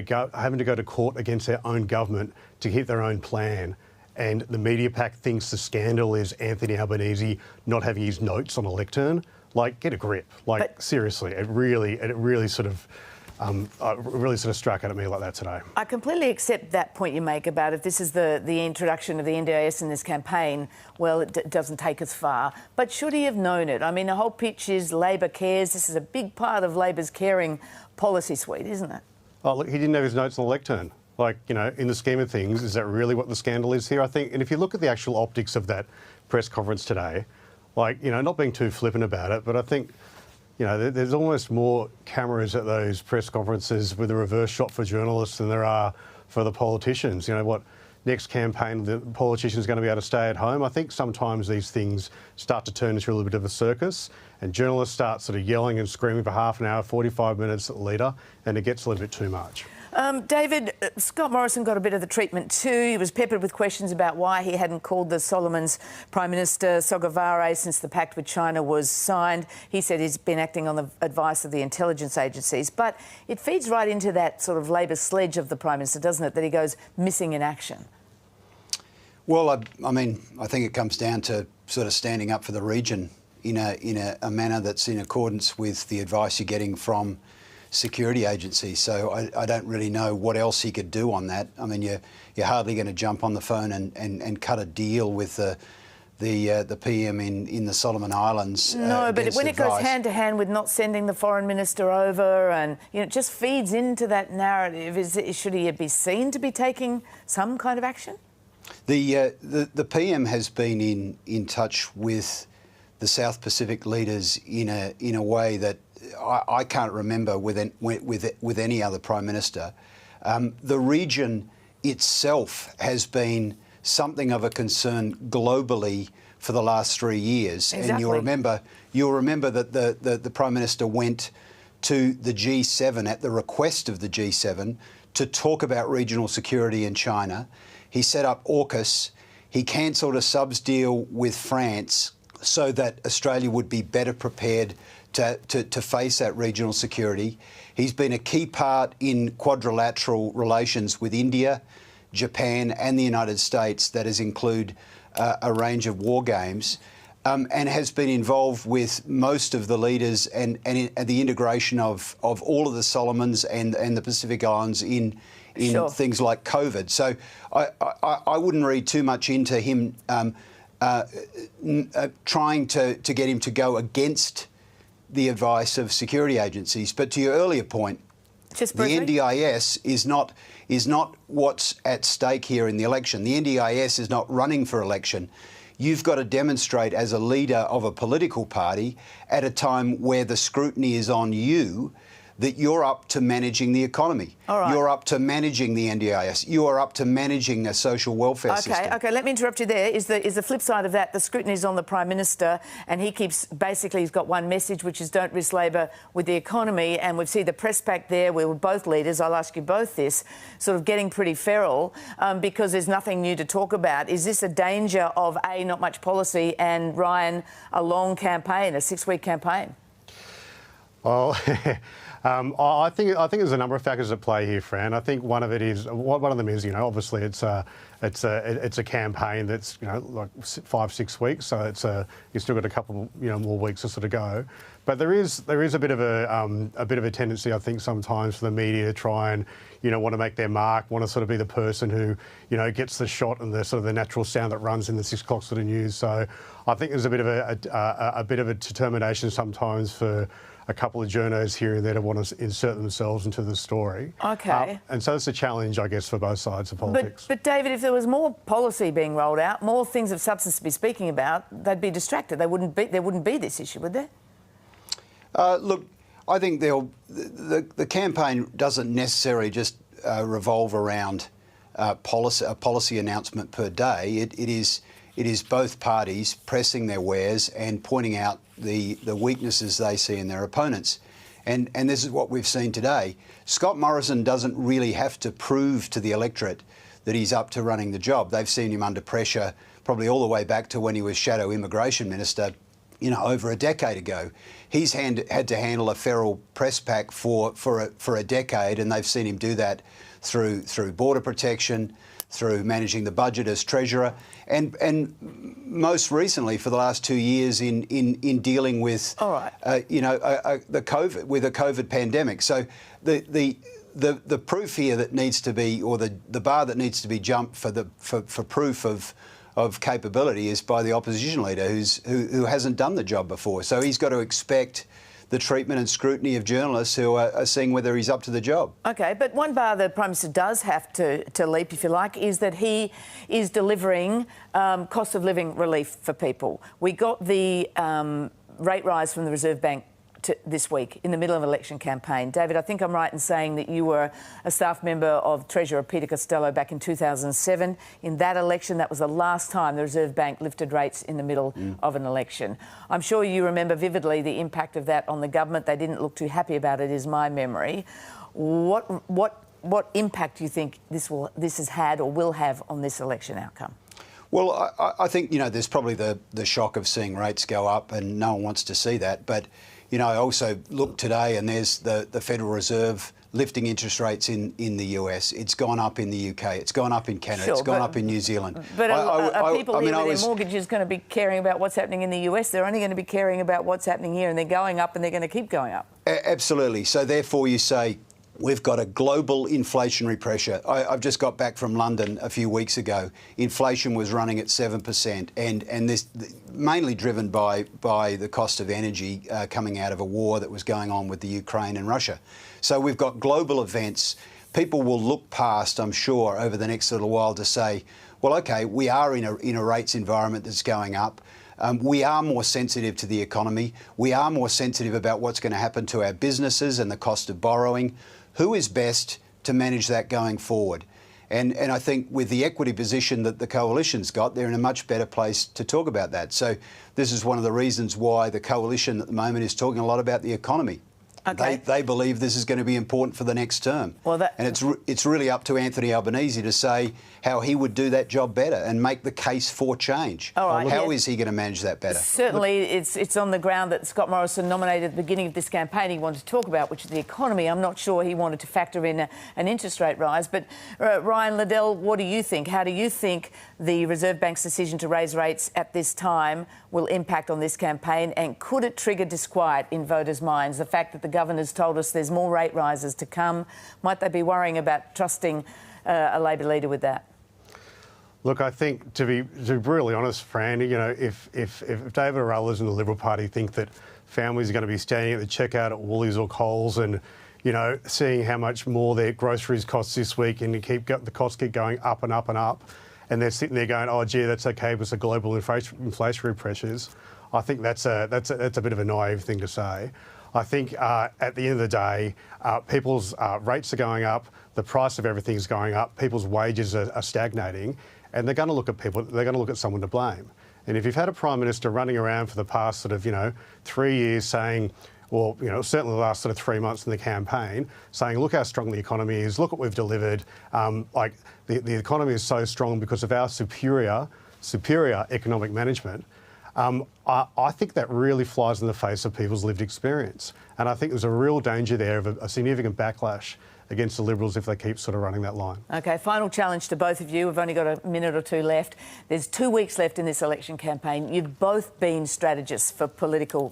to court against their own government to hit their own plan. And the media pack thinks the scandal is Anthony Albanese not having his notes on a lectern. Like, get a grip. Like, seriously, it really sort of struck out at me like that today. I completely accept that point you make about if this is the introduction of the NDIS in this campaign, well, it doesn't take us far. But should he have known it? I mean, the whole pitch is Labor cares. This is a big part of Labor's caring policy suite, isn't it? Oh, look, he didn't have his notes on the lectern. Like, you know, in the scheme of things, is that really what the scandal is here? I think, and if you look at the actual optics of that press conference today, like, you know, not being too flippant about it, but I think, you know, there's almost more cameras at those press conferences with a reverse shot for journalists than there are for the politicians. You know, what next campaign, the politician's going to be able to stay at home? I think sometimes these things start to turn into a little bit of a circus and journalists start sort of yelling and screaming for half an hour, 45 minutes later, and it gets a little bit too much. David, Scott Morrison got a bit of the treatment too. He was peppered with questions about why he hadn't called the Solomons Prime Minister Sogavare since the pact with China was signed. He said he's been acting on the advice of the intelligence agencies. But it feeds right into that sort of Labor sledge of the Prime Minister, doesn't it, that he goes missing in action? Well, I mean, I think it comes down to sort of standing up for the region in a manner that's in accordance with the advice you're getting from security agencies. So I don't really know what else he could do on that. I mean, you're hardly going to jump on the phone and cut a deal with the PM in the Solomon Islands. No, but when it goes hand to hand with not sending the foreign minister over, and you know, it just feeds into that narrative. Should he be seen to be taking some kind of action? The PM has been in touch with the South Pacific leaders in a way that I can't remember with any other Prime Minister. The region itself has been something of a concern globally for the last 3 years. Exactly. And you'll remember that the Prime Minister went to the G7 at the request of the G7 to talk about regional security in China. He set up AUKUS. He cancelled a subs deal with France so that Australia would be better prepared to face that regional security. He's been a key part in quadrilateral relations with India, Japan and the United States that has included a range of war games, and has been involved with most of the leaders and the integration of all of the Solomons and the Pacific Islands in Sure. things like COVID. So I wouldn't read too much into him trying to get him to go against the advice of security agencies. But to your earlier point, the NDIS is not what's at stake here in the election. The NDIS is not running for election. You've got to demonstrate as a leader of a political party at a time where the scrutiny is on you that you're up to managing the economy. All right. You're up to managing the NDIS. You are up to managing a social welfare system. Okay, let me interrupt you there. Is the flip side of that, the scrutiny is on the Prime Minister, and he keeps, basically he's got one message, which is don't risk Labor with the economy, and we've seen the press pack there, we were both leaders, I'll ask you both this, sort of getting pretty feral because there's nothing new to talk about. Is this a danger of A, not much policy, and Ryan, a long campaign, a 6-week campaign? Well, I think there's a number of factors at play here, Fran. I think one of them is, you know, obviously it's a campaign that's, you know, like 5-6 weeks, so you've still got a couple, you know, more weeks to sort of go. But there is a bit of a tendency, I think, sometimes for the media to try and, you know, want to make their mark, want to sort of be the person who, you know, gets the shot and the sort of the natural sound that runs in the 6 o'clock sort of news. So I think there's a bit of a determination sometimes for a couple of journos here and there to want to insert themselves into the story. Okay. And so it's a challenge, I guess, for both sides of politics. But David, if there was more policy being rolled out, more things of substance to be speaking about, they'd be distracted. There wouldn't be this issue, would there? Look, I think the campaign doesn't necessarily just revolve around a policy announcement per day. It is both parties pressing their wares and pointing out the weaknesses they see in their opponents. And this is what we've seen today. Scott Morrison doesn't really have to prove to the electorate that he's up to running the job. They've seen him under pressure probably all the way back to when he was Shadow Immigration Minister over a decade ago. He's had to handle a feral press pack for a decade, and they've seen him do that through border protection, through managing the budget as treasurer, and most recently for the last 2 years in dealing with the COVID pandemic. So the proof here that needs to be, or the bar that needs to be jumped for proof of capability is by the opposition leader who hasn't done the job before. So he's got to expect the treatment and scrutiny of journalists who are seeing whether he's up to the job. OK, but one bar the Prime Minister does have to leap, if you like, is that he is delivering cost of living relief for people. We got the rate rise from the Reserve Bank this week in the middle of an election campaign. David, I think I'm right in saying that you were a staff member of Treasurer Peter Costello back in 2007. In that election, that was the last time the Reserve Bank lifted rates in the middle of an election. I'm sure you remember vividly the impact of that on the government. They didn't look too happy about it, is my memory. What impact do you think this has had or will have on this election outcome? Well, I think, there's probably the shock of seeing rates go up, and no one wants to see that. But I also look today and there's the Federal Reserve lifting interest rates in the US. It's gone up in the UK. It's gone up in Canada. It's gone up in New Zealand. But are people here with their mortgages going to be caring about what's happening in the US? They're only going to be caring about what's happening here, and they're going up and they're going to keep going up. Absolutely. So therefore you say, we've got a global inflationary pressure. I've just got back from London a few weeks ago. Inflation was running at 7%, and this mainly driven by the cost of energy coming out of a war that was going on with the Ukraine and Russia. So we've got global events. People will look past, I'm sure, over the next little while to say, well, OK, we are in a rates environment that's going up. We are more sensitive to the economy. We are more sensitive about what's going to happen to our businesses and the cost of borrowing. Who is best to manage that going forward? And I think with the equity position that the coalition's got, they're in a much better place to talk about that. So this is one of the reasons why the coalition at the moment is talking a lot about the economy. Okay. They believe this is going to be important for the next term. And it's really up to Anthony Albanese to say how he would do that job better and make the case for change. All right, how is he going to manage that better? Certainly, it's on the ground that Scott Morrison nominated at the beginning of this campaign he wanted to talk about, which is the economy. I'm not sure he wanted to factor in an interest rate rise. But Ryan, Liddell, what do you think? How do you think the Reserve Bank's decision to raise rates at this time will impact on this campaign? And could it trigger disquiet in voters' minds? The fact that the governor's told us there's more rate rises to come. Might they be worrying about trusting a Labor leader with that? Look, I think to be brutally honest, Fran, if David or others in the Liberal Party think that families are going to be standing at the checkout at Woolies or Coles and seeing how much more their groceries cost this week, and the costs keep going up and up and up, and they're sitting there going, "Oh, gee, that's okay because the global inflationary pressures," I think that's a bit of a naive thing to say. I think at the end of the day, people's rates are going up, the price of everything's going up, people's wages are stagnating, and they're going to look at they're going to look at someone to blame. And if you've had a Prime Minister running around for the past 3 years saying, well, certainly the last 3 months in the campaign, saying, look how strong the economy is, look what we've delivered, the economy is so strong because of our superior economic management, I think that really flies in the face of people's lived experience. And I think there's a real danger there of a significant backlash against the Liberals if they keep running that line. OK, final challenge to both of you. We've only got a minute or two left. There's 2 weeks left in this election campaign. You've both been strategists for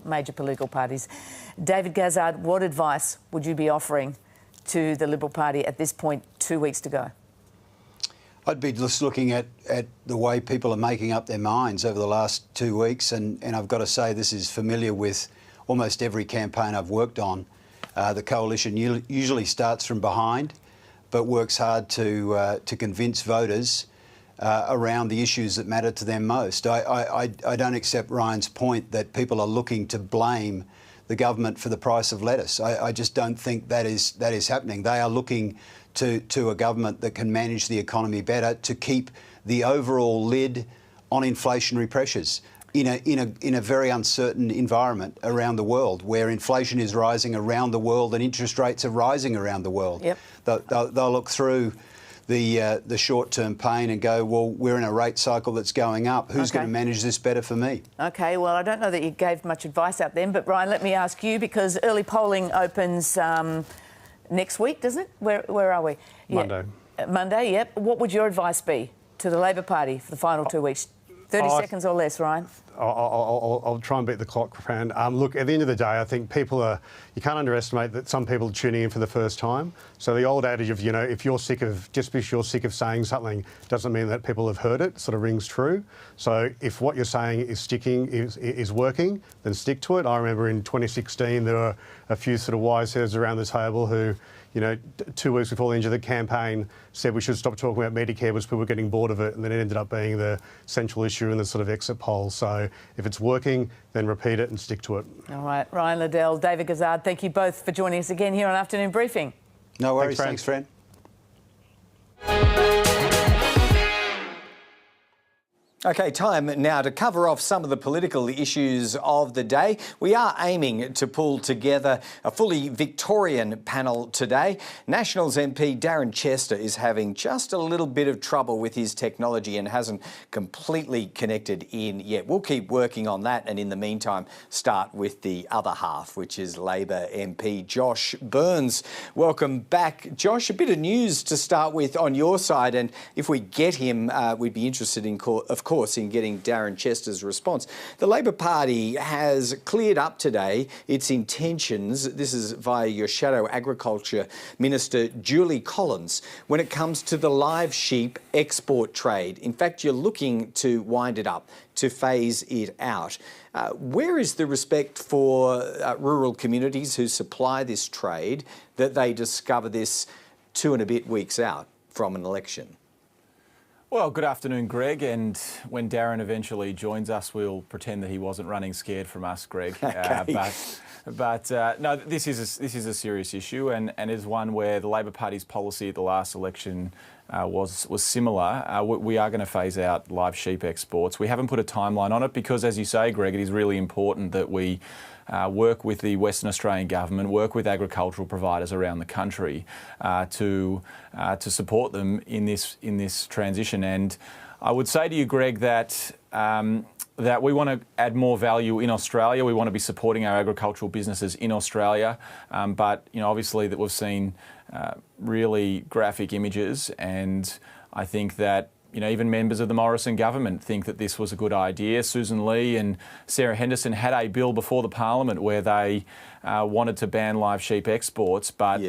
major political parties. David Gazzard, what advice would you be offering to the Liberal Party at this point, 2 weeks to go? I'd be just looking at the way people are making up their minds over the last 2 weeks, and I've got to say this is familiar with almost every campaign I've worked on. The coalition usually starts from behind, but works hard to convince voters around the issues that matter to them most. I don't accept Ryan's point that people are looking to blame the government for the price of lettuce. I just don't think that is happening. They are looking to a government that can manage the economy better, to keep the overall lid on inflationary pressures in a very uncertain environment around the world, where inflation is rising around the world and interest rates are rising around the world. Yep. They'll look through the short-term pain and go, well, we're in a rate cycle that's going up. Who's going to manage this better for me? OK, well, I don't know that you gave much advice out then, but Ryan, let me ask you, because early polling opens next week, doesn't it? Where are we? Monday. Monday, yep. What would your advice be to the Labor Party for the final 2 weeks? 30 seconds or less, Ryan. I'll try and beat the clock, Fran. Look, at the end of the day, I think you can't underestimate that some people are tuning in for the first time. So the old adage of, if you're sick of, just because you're sick of saying something doesn't mean that people have heard it, sort of rings true. So if what you're saying is sticking, is working, then stick to it. I remember in 2016, there were a few sort of wise heads around the table who, 2 weeks before the end of the campaign, said we should stop talking about Medicare because people were getting bored of it, and then it ended up being the central issue in the sort of exit polls. So if it's working, then repeat it and stick to it. All right, Ryan, Liddell, David Gazzard, thank you both for joining us again here on Afternoon Briefing. No worries. Thanks, Fran. OK, time now to cover off some of the political issues of the day. We are aiming to pull together a fully Victorian panel today. Nationals MP Darren Chester is having just a little bit of trouble with his technology and hasn't completely connected in yet. We'll keep working on that, and in the meantime start with the other half, which is Labor MP Josh Burns. Welcome back, Josh. A bit of news to start with on your side, and if we get him, we'd be interested in, of course, in getting Darren Chester's response. The Labor Party has cleared up today its intentions, this is via your Shadow Agriculture Minister Julie Collins, when it comes to the live sheep export trade. In fact, you're looking to wind it up, to phase it out. Where is the respect for rural communities who supply this trade that they discover this 2 and a bit weeks out from an election? Well, good afternoon, Greg. And when Darren eventually joins us, we'll pretend that he wasn't running scared from us, Greg. Okay. But no, this is a serious issue, and is one where the Labor Party's policy at the last election was similar. We are going to phase out live sheep exports. We haven't put a timeline on it because, as you say, Greg, it is really important that we work with the Western Australian government, work with agricultural providers around the country to support them in this transition. And I would say to you, Greg, that we want to add more value in Australia. We want to be supporting our agricultural businesses in Australia, but obviously that we've seen really graphic images, and I think that even members of the Morrison government think that this was a good idea. Susan Lee and Sarah Henderson had a bill before the Parliament where they wanted to ban live sheep exports, but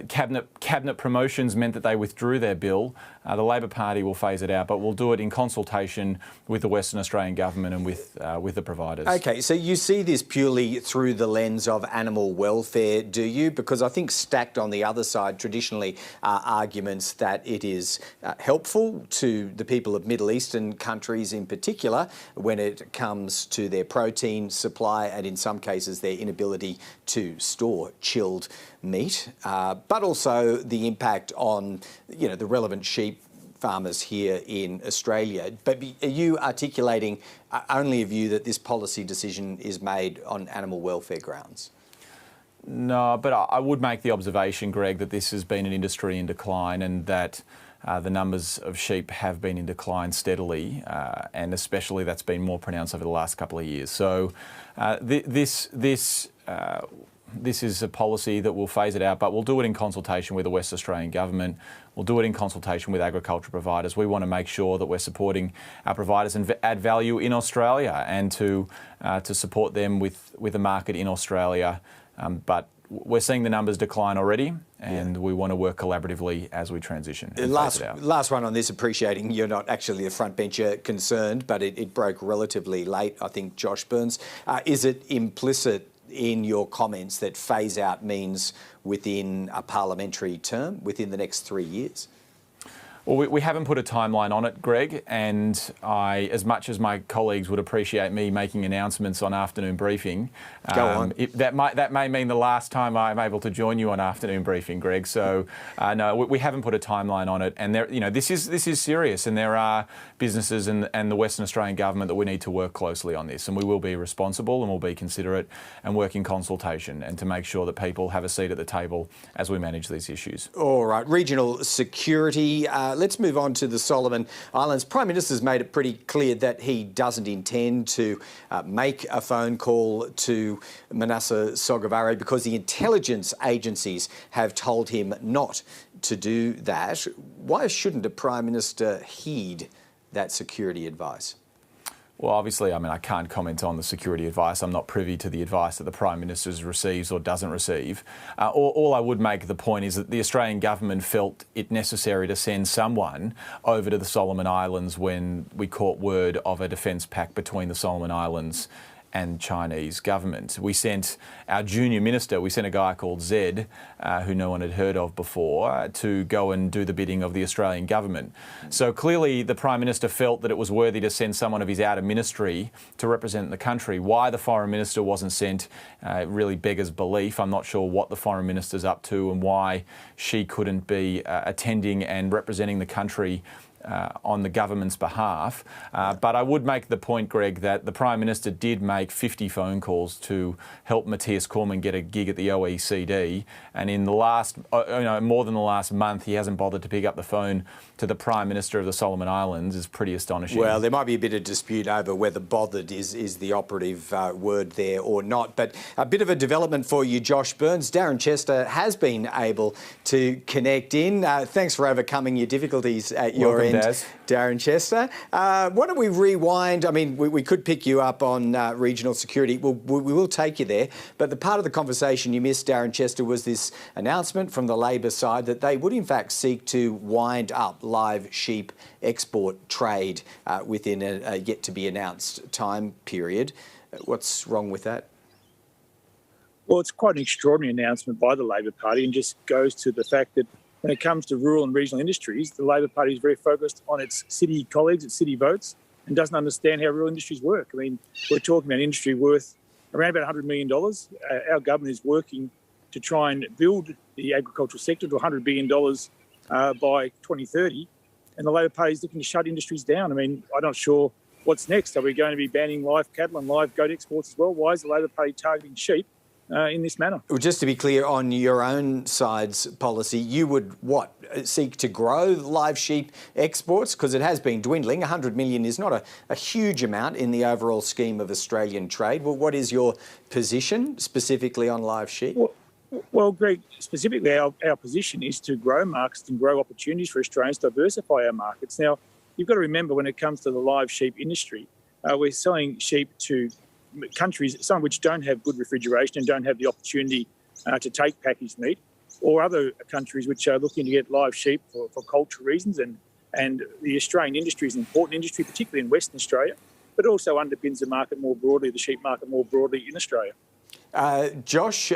cabinet promotions meant that they withdrew their bill. The Labor Party will phase it out, but we'll do it in consultation with the Western Australian government and with the providers. OK, so you see this purely through the lens of animal welfare, do you? Because I think stacked on the other side traditionally are arguments that it is helpful to the people of Middle Eastern countries in particular when it comes to their protein supply and in some cases their inability to store chilled meat, but also the impact on, the relevant sheep farmers here in Australia. But are you articulating only a view that this policy decision is made on animal welfare grounds? No, but I would make the observation, Greg, that this has been an industry in decline and that the numbers of sheep have been in decline steadily, and especially that's been more pronounced over the last couple of years. So this is a policy that will phase it out, but we'll do it in consultation with the West Australian government. We'll do it in consultation with agriculture providers. We want to make sure that we're supporting our providers and add value in Australia and to support them with a market in Australia. But we're seeing the numbers decline already, and we want to work collaboratively as we transition. Last one on this, appreciating you're not actually a frontbencher concerned, but it broke relatively late, I think, Josh Burns. Is it implicit in your comments that phase out means within a parliamentary term, within the next 3 years? Well, we haven't put a timeline on it, Greg, and as much as my colleagues would appreciate me making announcements on afternoon briefing, Go on. That may mean the last time I'm able to join you on afternoon briefing, Greg. So no, we haven't put a timeline on it, and this is serious, and there are businesses and the Western Australian government that we need to work closely on this, and we will be responsible and we'll be considerate and work in consultation and to make sure that people have a seat at the table as we manage these issues. All right, regional security. Let's move on to the Solomon Islands. Prime Minister's made it pretty clear that he doesn't intend to make a phone call to Manasseh Sogavare because the intelligence agencies have told him not to do that. Why shouldn't a Prime Minister heed that security advice? Well, obviously, I can't comment on the security advice. I'm not privy to the advice that the Prime Minister receives or doesn't receive. All I would make the point is that the Australian government felt it necessary to send someone over to the Solomon Islands when we caught word of a defence pact between the Solomon Islands and Chinese government. We sent our junior minister, we sent a guy called Zed, who no one had heard of before, to go and do the bidding of the Australian government. So clearly the Prime Minister felt that it was worthy to send someone of his outer ministry to represent the country. Why the Foreign Minister wasn't sent really beggars belief. I'm not sure what the Foreign Minister's up to and why she couldn't be attending and representing the country on the government's behalf. But I would make the point, Greg, that the Prime Minister did make 50 phone calls to help Matthias Cormann get a gig at the OECD. And in the last, more than the last month, he hasn't bothered to pick up the phone to the Prime Minister of the Solomon Islands. Is pretty astonishing. Well, there might be a bit of dispute over whether bothered is the operative word there or not. But a bit of a development for you, Josh Burns. Darren Chester has been able to connect in. Thanks for overcoming your difficulties at your end, Darren Chester. Why don't we rewind? I mean, we could pick you up on regional security. We will take you there. But the part of the conversation you missed, Darren Chester, was this announcement from the Labor side that they would in fact seek to wind up live sheep export trade within a yet-to-be-announced time period. What's wrong with that? Well, it's quite an extraordinary announcement by the Labor Party and just goes to the fact that when it comes to rural and regional industries, the Labor Party is very focused on its city colleagues, its city votes, and doesn't understand how rural industries work. I mean, we're talking about an industry worth around about $100 million. Our government is working to try and build the agricultural sector to $100 billion by 2030, and the Labor Party is looking to shut industries down. I mean, I'm not sure what's next. Are we going to be banning live cattle and live goat exports as well? Why is the Labor Party targeting sheep in this manner? Well, just to be clear, on your own side's policy, you would, seek to grow live sheep exports? Because it has been dwindling. 100 million is not a huge amount in the overall scheme of Australian trade. Well, what is your position specifically on live sheep? Well, Greg, specifically our position is to grow markets and grow opportunities for Australians, diversify our markets. Now, you've got to remember when it comes to the live sheep industry, we're selling sheep to countries, some of which don't have good refrigeration and don't have the opportunity to take packaged meat, or other countries which are looking to get live sheep for cultural reasons. And the Australian industry is an important industry, particularly in Western Australia, but also underpins the market more broadly, the sheep market more broadly in Australia. Josh,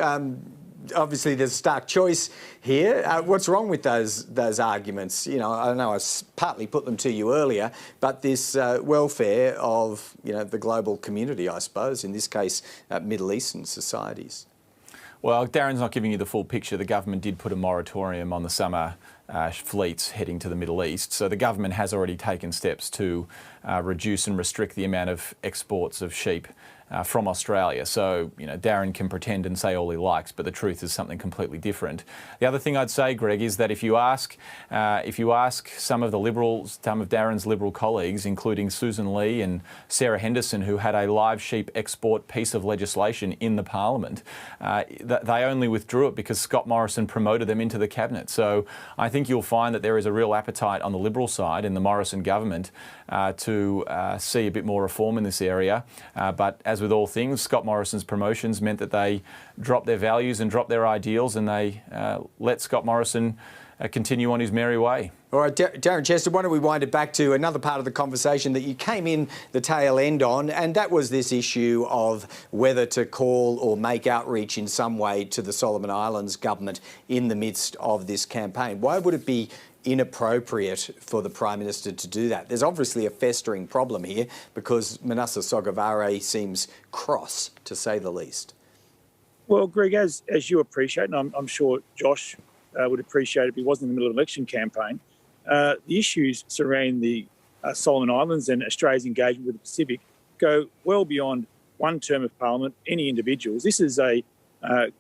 obviously there's a stark choice here. What's wrong with those arguments? You know, I know I partly put them to you earlier, but this welfare of, the global community, I suppose, in this case, Middle Eastern societies. Well, Darren's not giving you the full picture. The government did put a moratorium on the summer fleets heading to the Middle East. So the government has already taken steps to reduce and restrict the amount of exports of sheep from Australia. So, Darren can pretend and say all he likes, but the truth is something completely different. The other thing I'd say, Greg, is that if you ask some of the Liberals, some of Darren's Liberal colleagues, including Susan Lee and Sarah Henderson, who had a live sheep export piece of legislation in the Parliament, they only withdrew it because Scott Morrison promoted them into the Cabinet. So I think you'll find that there is a real appetite on the Liberal side in the Morrison government to see a bit more reform in this area. But as with all things, Scott Morrison's promotions meant that they dropped their values and dropped their ideals, and they let Scott Morrison continue on his merry way. All right, Darren Chester, why don't we wind it back to another part of the conversation that you came in the tail end on, and that was this issue of whether to call or make outreach in some way to the Solomon Islands government in the midst of this campaign. Why would it be inappropriate for the Prime Minister to do that? There's obviously a festering problem here because Manasseh Sogavare seems cross, to say the least. Well, Greg, as you appreciate, and I'm sure Josh would appreciate if he wasn't in the middle of an election campaign, the issues surrounding the Solomon Islands and Australia's engagement with the Pacific go well beyond one term of Parliament, any individuals. This is a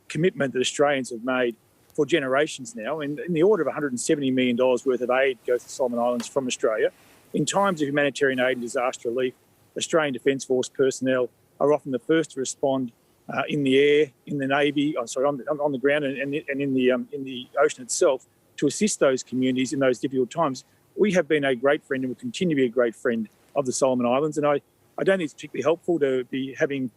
commitment that Australians have made for generations now, in the order of $170 million worth of aid goes to Solomon Islands from Australia. In times of humanitarian aid and disaster relief, Australian Defence Force personnel are often the first to respond in the air, in the Navy, on the ground and in the ocean itself to assist those communities in those difficult times. We have been a great friend and will continue to be a great friend of the Solomon Islands, and I don't think it's particularly helpful to be having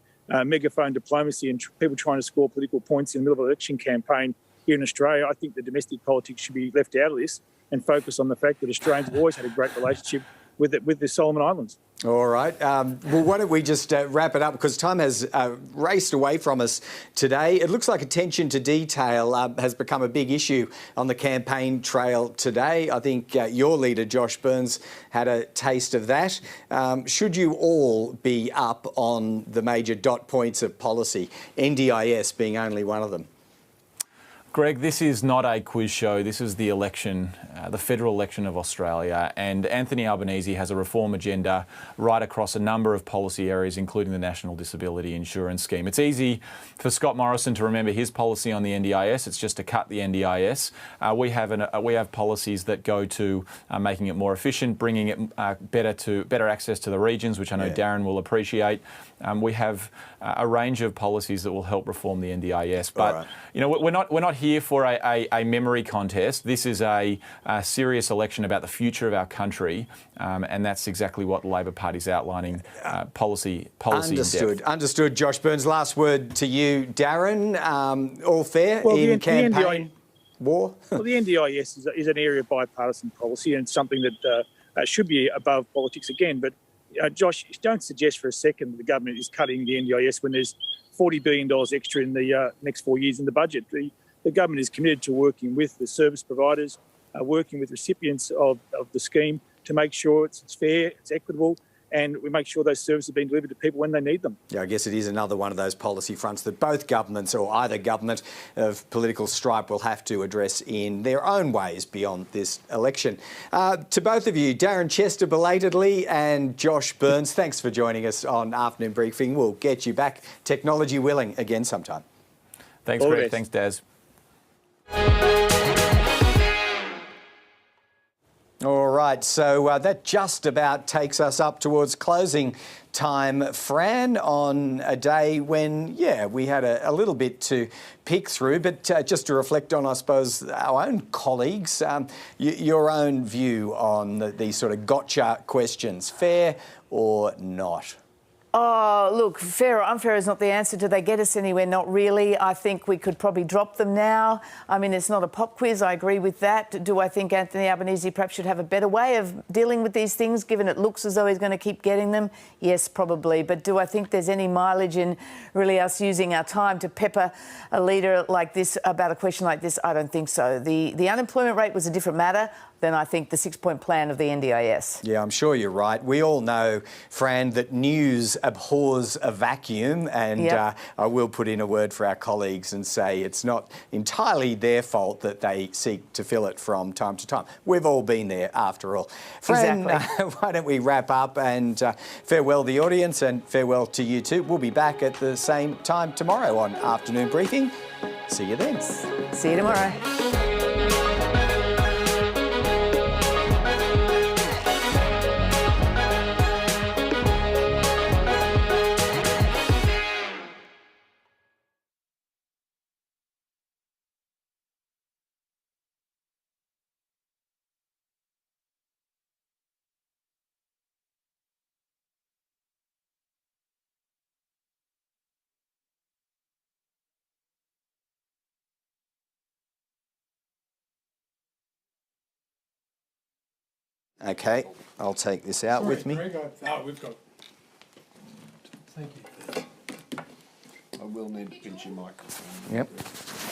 megaphone diplomacy and people trying to score political points in the middle of an election campaign here in Australia. I think the domestic politics should be left out of this and focus on the fact that Australians have always had a great relationship with the Solomon Islands. All right. Well, why don't we just wrap it up, because time has raced away from us today. It looks like attention to detail has become a big issue on the campaign trail today. I think your leader, Josh Burns, had a taste of that. Should you all be up on the major dot points of policy, NDIS being only one of them? Greg, this is not a quiz show. This is the election, the federal election of Australia, and Anthony Albanese has a reform agenda right across a number of policy areas, including the National Disability Insurance Scheme. It's easy for Scott Morrison to remember his policy on the NDIS. It's just to cut the NDIS. We have policies that go to making it more efficient, bringing it better access to the regions, which I know Darren will appreciate. We have a range of policies that will help reform the NDIS, but you know, we're not here for a memory contest. This is a serious election about the future of our country, and that's exactly what the Labor Party's outlining policy. Understood. Josh Burns, last word to you, Darren. All fair in campaign war? Well, the NDIS is an area of bipartisan policy and something that should be above politics again. But Josh, don't suggest for a second that the government is cutting the NDIS when there's $40 billion extra in the next 4 years in the budget. The government is committed to working with the service providers, working with recipients of the scheme to make sure it's fair, it's equitable, and we make sure those services are being delivered to people when they need them. Yeah, I guess it is another one of those policy fronts that both governments, or either government of political stripe, will have to address in their own ways beyond this election. To both of you, Darren Chester belatedly and Josh Burns, thanks for joining us on Afternoon Briefing. We'll get you back, technology willing, again sometime. Thanks, Greg. Thanks, Daz. All right, so that just about takes us up towards closing time, Fran, on a day when, we had a little bit to pick through, but just to reflect on, I suppose, our own colleagues, your own view on these sort of gotcha questions, fair or not? Oh, look, fair or unfair is not the answer. Do they get us anywhere? Not really. I think we could probably drop them now. I mean, it's not a pop quiz. I agree with that. Do I think Anthony Albanese perhaps should have a better way of dealing with these things, given it looks as though he's going to keep getting them? Yes, probably. But do I think there's any mileage in really us using our time to pepper a leader like this about a question like this? I don't think so. The unemployment rate was a different matter than I think the 6-point plan of the NDIS. Yeah, I'm sure you're right. We all know, Fran, that news abhors a vacuum, and I will put in a word for our colleagues and say it's not entirely their fault that they seek to fill it from time to time. We've all been there after all. Fran, why don't we wrap up and farewell the audience and farewell to you too. We'll be back at the same time tomorrow on Afternoon Briefing. See you then. See you tomorrow. Okay, I'll take this out with me. Greg, we've got. Thank you. I will need to pinch your microphone. Yep.